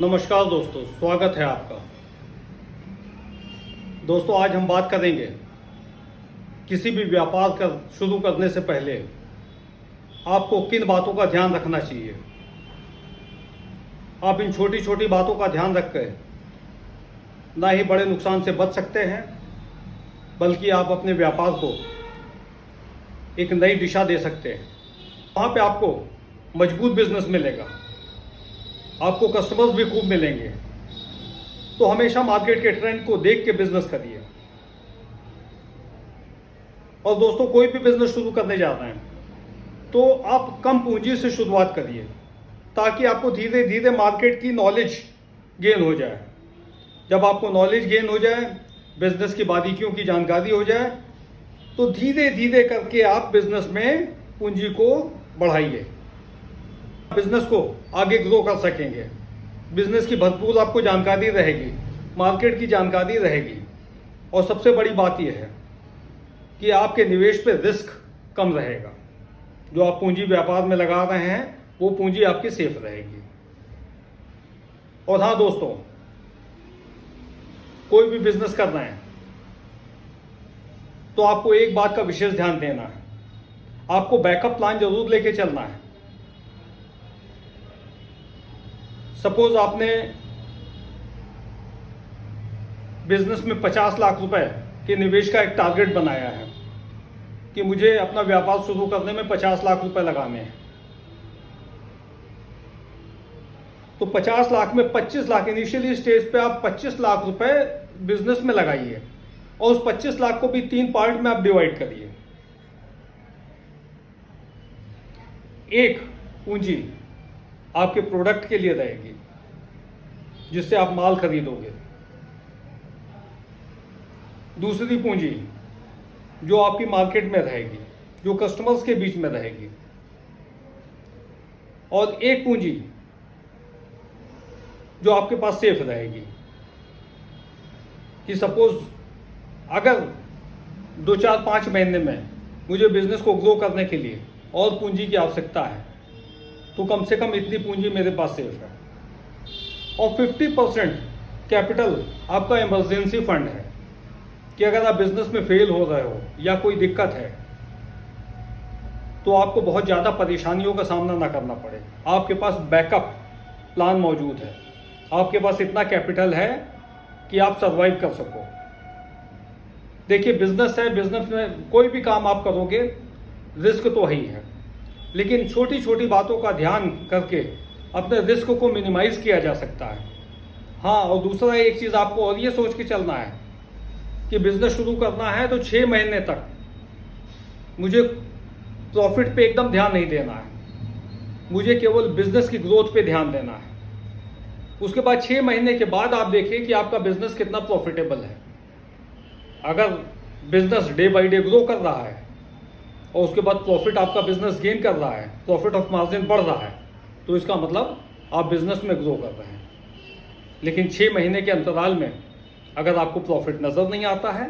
नमस्कार दोस्तों, स्वागत है आपका। दोस्तों, आज हम बात करेंगे किसी भी व्यापार शुरू करने से पहले आपको किन बातों का ध्यान रखना चाहिए। आप इन छोटी छोटी बातों का ध्यान रख कर ना ही बड़े नुकसान से बच सकते हैं, बल्कि आप अपने व्यापार को एक नई दिशा दे सकते हैं। वहाँ पे आपको मजबूत बिजनेस मिलेगा, आपको कस्टमर्स भी खूब मिलेंगे। तो हमेशा मार्केट के ट्रेंड को देख के बिजनेस करिए। और दोस्तों, कोई भी बिजनेस शुरू करने जा रहे हैं तो आप कम पूंजी से शुरुआत करिए, ताकि आपको धीरे धीरे मार्केट की नॉलेज गेन हो जाए। जब आपको नॉलेज गेन हो जाए, बिजनेस की बारीकियों की जानकारी हो जाए, तो धीरे धीरे करके आप बिजनेस में पूंजी को बढ़ाइए, बिजनेस को आगे ग्रो कर सकेंगे। बिजनेस की भरपूर आपको जानकारी रहेगी, मार्केट की जानकारी रहेगी, और सबसे बड़ी बात यह है कि आपके निवेश पे रिस्क कम रहेगा। जो आप पूंजी व्यापार में लगा रहे हैं वो पूंजी आपकी सेफ रहेगी। और हाँ दोस्तों, कोई भी बिजनेस कर रहे हैं तो आपको एक बात का विशेष ध्यान देना है, आपको बैकअप प्लान जरूर लेके चलना है। सपोज आपने बिजनेस में 50 लाख रुपए के निवेश का एक टारगेट बनाया है कि मुझे अपना व्यापार शुरू करने में 50 लाख रुपए लगाने हैं। तो 50 लाख में 25 लाख इनिशियली स्टेज पे आप 25 लाख रुपए बिजनेस में लगाइए, और उस 25 लाख को भी 3 पार्ट में आप डिवाइड करिए। एक पूंजी आपके प्रोडक्ट के लिए रहेगी, जिससे आप माल खरीदोगे। दूसरी पूंजी जो आपकी मार्केट में रहेगी, जो कस्टमर्स के बीच में रहेगी। और एक पूंजी जो आपके पास सेफ रहेगी, कि सपोज अगर 2, 4, 5 महीने में मुझे बिजनेस को ग्रो करने के लिए और पूंजी की आवश्यकता है, तो कम से कम इतनी पूंजी मेरे पास सेफ है। और 50% कैपिटल आपका इमरजेंसी फंड है, कि अगर आप बिजनेस में फेल हो रहे हो या कोई दिक्कत है तो आपको बहुत ज़्यादा परेशानियों का सामना ना करना पड़े। आपके पास बैकअप प्लान मौजूद है, आपके पास इतना कैपिटल है कि आप सर्वाइव कर सको। देखिए, बिजनेस है, बिजनेस में कोई भी काम आप करोगे रिस्क तो ही है, लेकिन छोटी छोटी बातों का ध्यान करके अपने रिस्क को मिनिमाइज किया जा सकता है। हाँ, और दूसरा एक चीज़ आपको और ये सोच के चलना है कि बिजनेस शुरू करना है तो 6 महीने तक मुझे प्रॉफिट पे एकदम ध्यान नहीं देना है, मुझे केवल बिजनेस की ग्रोथ पे ध्यान देना है। उसके बाद 6 महीने के बाद आप देखिए कि आपका बिजनेस कितना प्रॉफिटेबल है। अगर business day by day grow कर रहा है और उसके बाद प्रॉफिट आपका बिजनेस गेन कर रहा है, प्रॉफिट ऑफ मार्जिन बढ़ रहा है, तो इसका मतलब आप बिजनेस में ग्रो कर रहे हैं। लेकिन 6 महीने के अंतराल में अगर आपको प्रॉफिट नज़र नहीं आता है,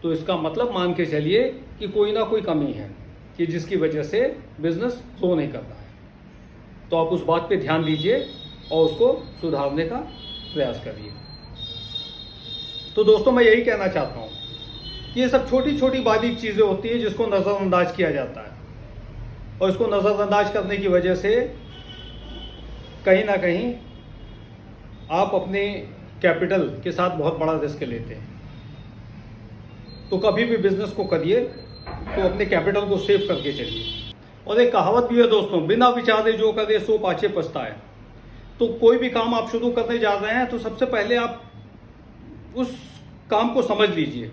तो इसका मतलब मान के चलिए कि कोई ना कोई कमी है, कि जिसकी वजह से बिजनेस ग्रो नहीं कर रहा है। तो आप उस बात पे ध्यान दीजिए और उसको सुधारने का प्रयास करिए। तो दोस्तों, मैं यही कहना चाहता हूँ कि ये सब छोटी छोटी बारीक चीज़ें होती हैं जिसको नज़रअंदाज किया जाता है, और इसको नज़रअंदाज करने की वजह से कहीं ना कहीं आप अपने कैपिटल के साथ बहुत बड़ा रिस्क लेते हैं। तो कभी भी बिजनेस को करिए तो अपने कैपिटल को सेव करके चलिए। और एक कहावत भी है दोस्तों, बिना विचारे जो करे सो पाछे पछताए। तो कोई भी काम आप शुरू करने जा रहे हैं तो सबसे पहले आप उस काम को समझ लीजिए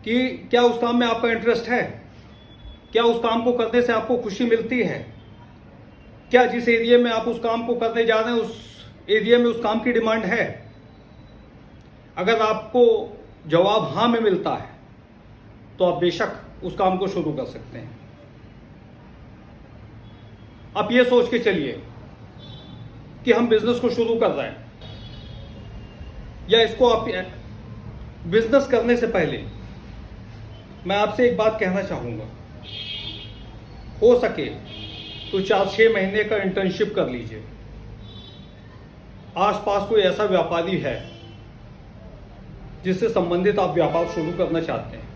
कि क्या उस काम में आपका इंटरेस्ट है, क्या उस काम को करने से आपको खुशी मिलती है, क्या जिस एरिया में आप उस काम को करने जा रहे हैं उस एरिया में उस काम की डिमांड है। अगर आपको जवाब हाँ में मिलता है तो आप बेशक उस काम को शुरू कर सकते हैं। आप ये सोच के चलिए कि हम बिजनेस को शुरू कर रहे हैं, या इसको आप बिजनेस करने से पहले मैं आपसे एक बात कहना चाहूंगा, हो सके तो 4-6 महीने का इंटर्नशिप कर लीजिए। आसपास कोई ऐसा व्यापारी है जिससे संबंधित आप व्यापार शुरू करना चाहते हैं,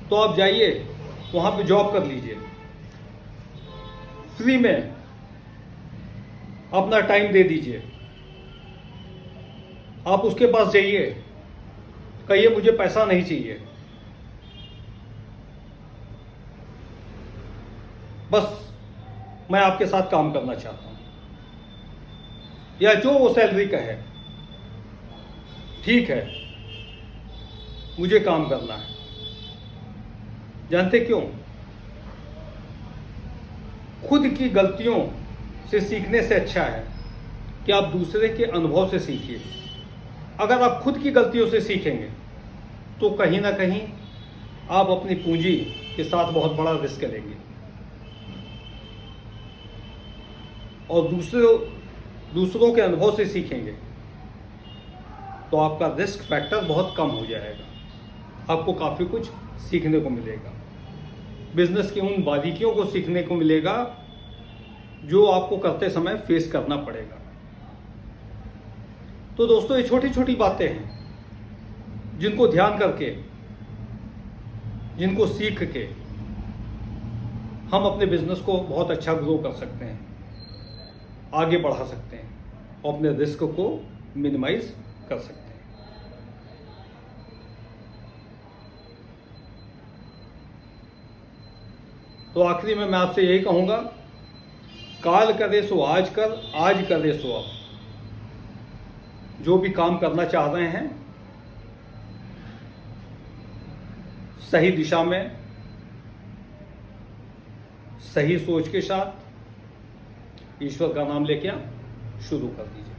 तो आप जाइए वहां पे जॉब कर लीजिए, फ्री में अपना टाइम दे दीजिए। आप उसके पास जाइए, कहिए मुझे पैसा नहीं चाहिए, बस मैं आपके साथ काम करना चाहता हूं, या जो वो सैलरी का है, ठीक है, मुझे काम करना है। जानते क्यों? खुद की गलतियों से सीखने से अच्छा है कि आप दूसरे के अनुभव से सीखिए। अगर आप खुद की गलतियों से सीखेंगे तो कहीं ना कहीं आप अपनी पूंजी के साथ बहुत बड़ा रिस्क लेंगे, और दूसरों के अनुभव से सीखेंगे तो आपका रिस्क फैक्टर बहुत कम हो जाएगा। आपको काफ़ी कुछ सीखने को मिलेगा, बिजनेस की उन बारीकियों को सीखने को मिलेगा जो आपको करते समय फेस करना पड़ेगा। तो दोस्तों, ये छोटी छोटी बातें हैं जिनको ध्यान करके, जिनको सीख के हम अपने बिजनेस को बहुत अच्छा ग्रो कर सकते हैं, आगे बढ़ा सकते हैं और अपने रिस्क को मिनिमाइज कर सकते हैं। तो आखिरी में मैं आपसे यही कहूंगा, काल करे सो आज कर, आज करे सो अब। जो भी काम करना चाह रहे हैं, सही दिशा में, सही सोच के साथ ईश्वर का नाम लेके शुरू कर दीजिए।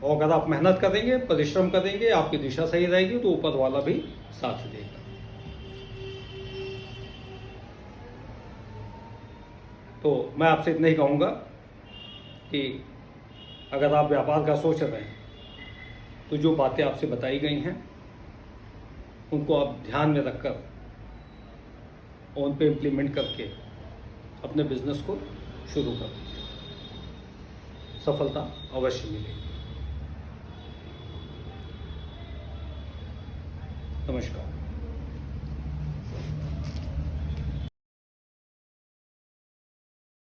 और अगर आप मेहनत करेंगे, परिश्रम करेंगे, आपकी दिशा सही रहेगी तो ऊपर वाला भी साथ देगा। तो मैं आपसे इतना ही कहूँगा कि अगर आप व्यापार का सोच रहे हैं तो जो बातें आपसे बताई गई हैं उनको आप ध्यान में रखकर और उन पे इम्प्लीमेंट करके अपने बिजनेस को शुरू कर दीजिए, सफलता अवश्य मिलेगी। नमस्कार।